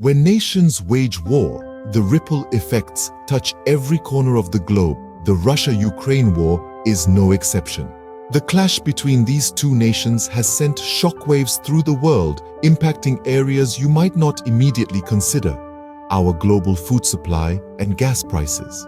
When nations wage war, the ripple effects touch every corner of the globe. The Russia-Ukraine war is no exception. The clash between these two nations has sent shockwaves through the world, impacting areas you might not immediately consider: our global food supply and gas prices.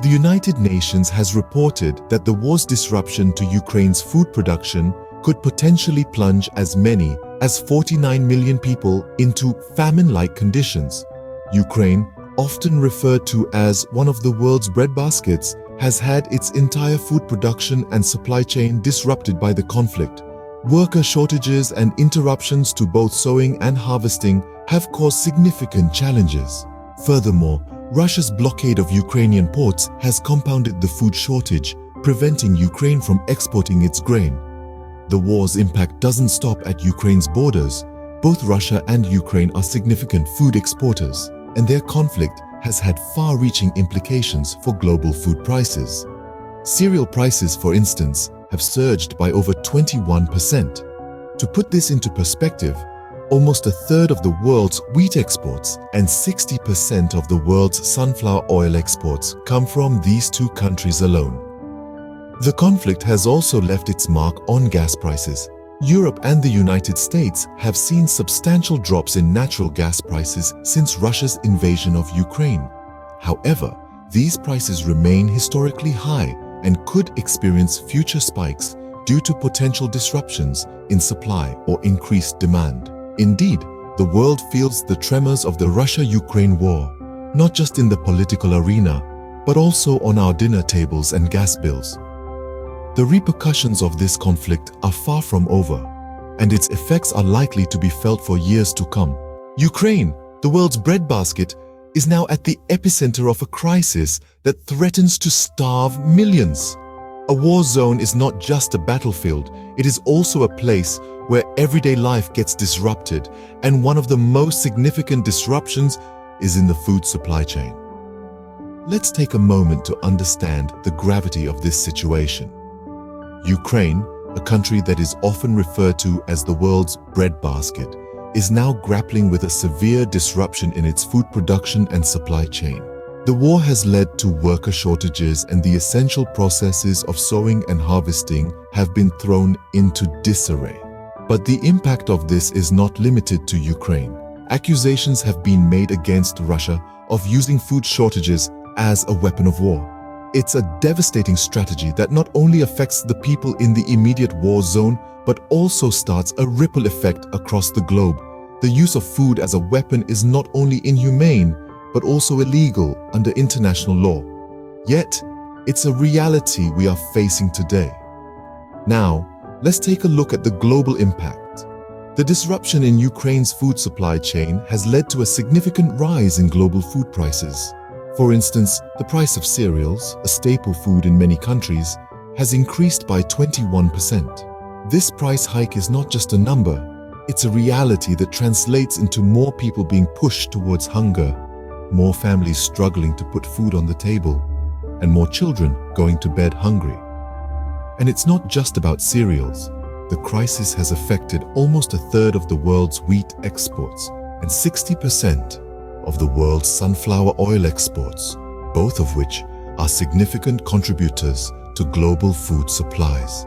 The United Nations has reported that the war's disruption to Ukraine's food production could potentially plunge as many as 49 million people into famine-like conditions. Ukraine, often referred to as one of the world's breadbaskets, has had its entire food production and supply chain disrupted by the conflict. Worker shortages and interruptions to both sowing and harvesting have caused significant challenges. Furthermore, Russia's blockade of Ukrainian ports has compounded the food shortage, preventing Ukraine from exporting its grain. The war's impact doesn't stop at Ukraine's borders. Both Russia and Ukraine are significant food exporters, and their conflict has had far-reaching implications for global food prices. Cereal prices, for instance, have surged by over 21%. To put this into perspective, almost a third of the world's wheat exports and 60% of the world's sunflower oil exports come from these two countries alone. The conflict has also left its mark on gas prices. Europe and the United States have seen substantial drops in natural gas prices since Russia's invasion of Ukraine. However, these prices remain historically high and could experience future spikes due to potential disruptions in supply or increased demand. Indeed, the world feels the tremors of the Russia-Ukraine war, not just in the political arena, but also on our dinner tables and gas bills. The repercussions of this conflict are far from over, and its effects are likely to be felt for years to come. Ukraine, the world's breadbasket, is now at the epicenter of a crisis that threatens to starve millions. A war zone is not just a battlefield, it is also a place where everyday life gets disrupted, and one of the most significant disruptions is in the food supply chain. Let's take a moment to understand the gravity of this situation. Ukraine, a country that is often referred to as the world's breadbasket, is now grappling with a severe disruption in its food production and supply chain. The war has led to worker shortages, and the essential processes of sowing and harvesting have been thrown into disarray. But the impact of this is not limited to Ukraine. Accusations have been made against Russia of using food shortages as a weapon of war. It's a devastating strategy that not only affects the people in the immediate war zone, but also starts a ripple effect across the globe. The use of food as a weapon is not only inhumane, but also illegal under international law. Yet, it's a reality we are facing today. Now, let's take a look at the global impact. The disruption in Ukraine's food supply chain has led to a significant rise in global food prices. For instance, the price of cereals, a staple food in many countries, has increased by 21%. This price hike is not just a number, it's a reality that translates into more people being pushed towards hunger, more families struggling to put food on the table, and more children going to bed hungry. And it's not just about cereals. The crisis has affected almost a third of the world's wheat exports and 60% of the world's sunflower oil exports, both of which are significant contributors to global food supplies.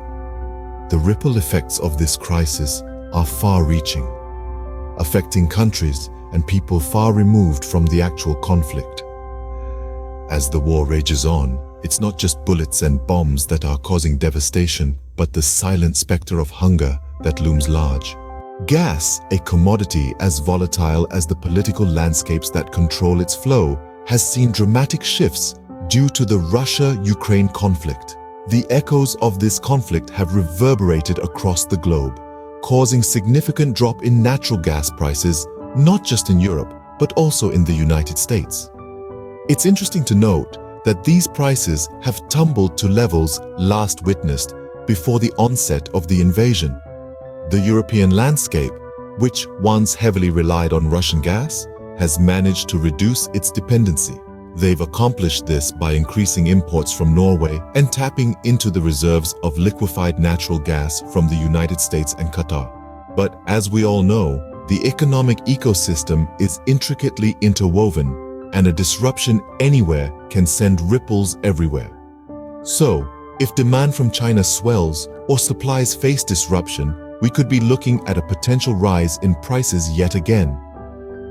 The ripple effects of this crisis are far-reaching, affecting countries and people far removed from the actual conflict. As the war rages on, it's not just bullets and bombs that are causing devastation, but the silent specter of hunger that looms large. Gas, a commodity as volatile as the political landscapes that control its flow, has seen dramatic shifts due to the Russia-Ukraine conflict. The echoes of this conflict have reverberated across the globe, causing significant drop in natural gas prices, not just in Europe, but also in the United States. It's interesting to note that these prices have tumbled to levels last witnessed before the onset of the invasion. The European landscape, which once heavily relied on Russian gas, has managed to reduce its dependency. They've accomplished this by increasing imports from Norway and tapping into the reserves of liquefied natural gas from the United States and Qatar. But as we all know, The economic ecosystem is intricately interwoven, and a disruption anywhere can send ripples everywhere. So, if demand from China swells or supplies face disruption, we could be looking at a potential rise in prices yet again.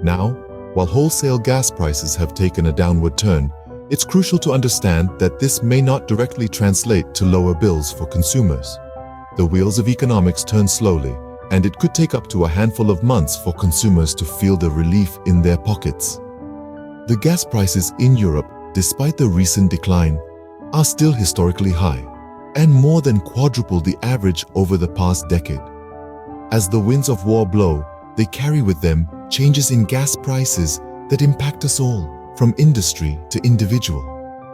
Now, while wholesale gas prices have taken a downward turn, it's crucial to understand that this may not directly translate to lower bills for consumers. The wheels of economics turn slowly, and it could take up to a handful of months for consumers to feel the relief in their pockets. The gas prices in Europe, despite the recent decline, are still historically high, and more than quadruple the average over the past decade. As the winds of war blow, they carry with them changes in gas prices that impact us all, from industry to individual.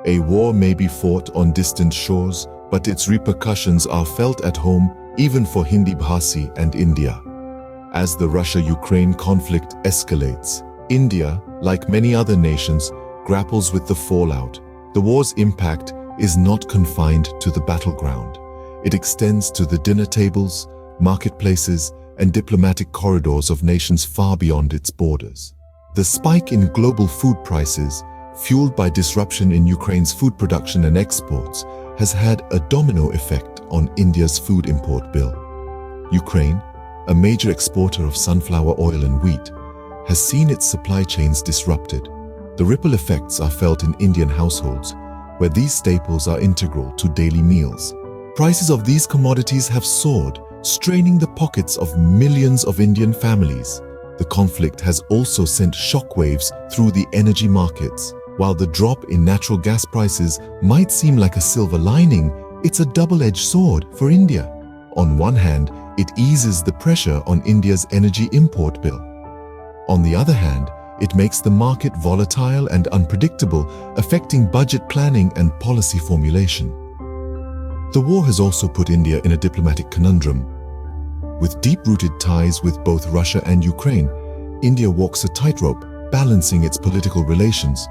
A war may be fought on distant shores, but its repercussions are felt at home, even for Hindi Bhasi and India. As the Russia-Ukraine conflict escalates, India, like many other nations, grapples with the fallout. The war's impact is not confined to the battleground. It extends to the dinner tables, marketplaces, and diplomatic corridors of nations far beyond its borders. The spike in global food prices, fueled by disruption in Ukraine's food production and exports, has had a domino effect on India's food import bill. Ukraine, a major exporter of sunflower oil and wheat, has seen its supply chains disrupted. The ripple effects are felt in Indian households, where these staples are integral to daily meals. Prices of these commodities have soared, straining the pockets of millions of Indian families. The conflict has also sent shockwaves through the energy markets. While the drop in natural gas prices might seem like a silver lining, it's a double-edged sword for India. On one hand, it eases the pressure on India's energy import bill. On the other hand, it makes the market volatile and unpredictable, affecting budget planning and policy formulation. The war has also put India in a diplomatic conundrum. With deep-rooted ties with both Russia and Ukraine, India walks a tightrope, balancing its political relations.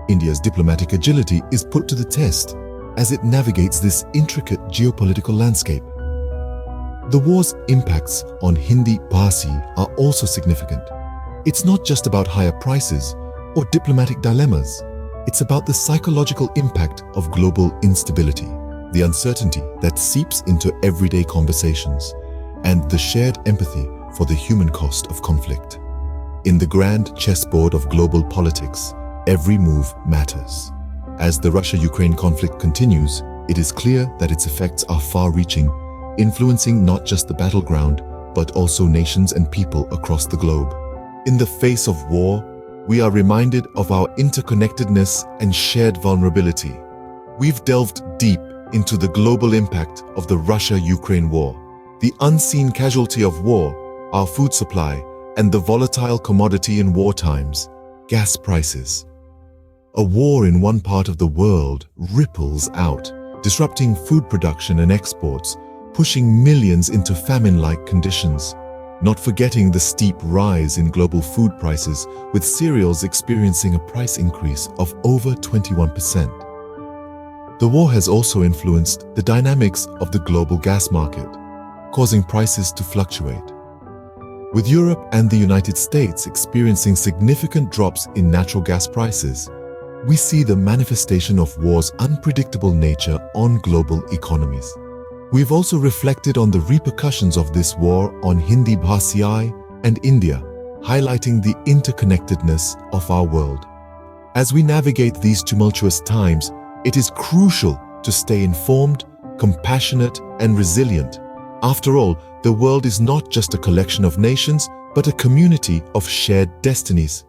India's diplomatic agility is put to the test as it navigates this intricate geopolitical landscape. The war's impacts on Hindi Bhasi are also significant. It's not just about higher prices or diplomatic dilemmas. It's about the psychological impact of global instability, the uncertainty that seeps into everyday conversations, and the shared empathy for the human cost of conflict. In the grand chessboard of global politics, every move matters. As the Russia-Ukraine conflict continues, it is clear that its effects are far-reaching, influencing not just the battleground, but also nations and people across the globe. In the face of war, we are reminded of our interconnectedness and shared vulnerability. We've delved deep into the global impact of the Russia-Ukraine war, the unseen casualty of war, our food supply, and the volatile commodity in war times, gas prices. A war in one part of the world ripples out, disrupting food production and exports, pushing millions into famine-like conditions. Not forgetting the steep rise in global food prices, with cereals experiencing a price increase of over 21%. The war has also influenced the dynamics of the global gas market, causing prices to fluctuate. With Europe and the United States experiencing significant drops in natural gas prices, we see the manifestation of war's unpredictable nature on global economies. We've also reflected on the repercussions of this war on Hindi Bhasi and India, highlighting the interconnectedness of our world. As we navigate these tumultuous times, it is crucial to stay informed, compassionate, and resilient. After all, the world is not just a collection of nations, but a community of shared destinies.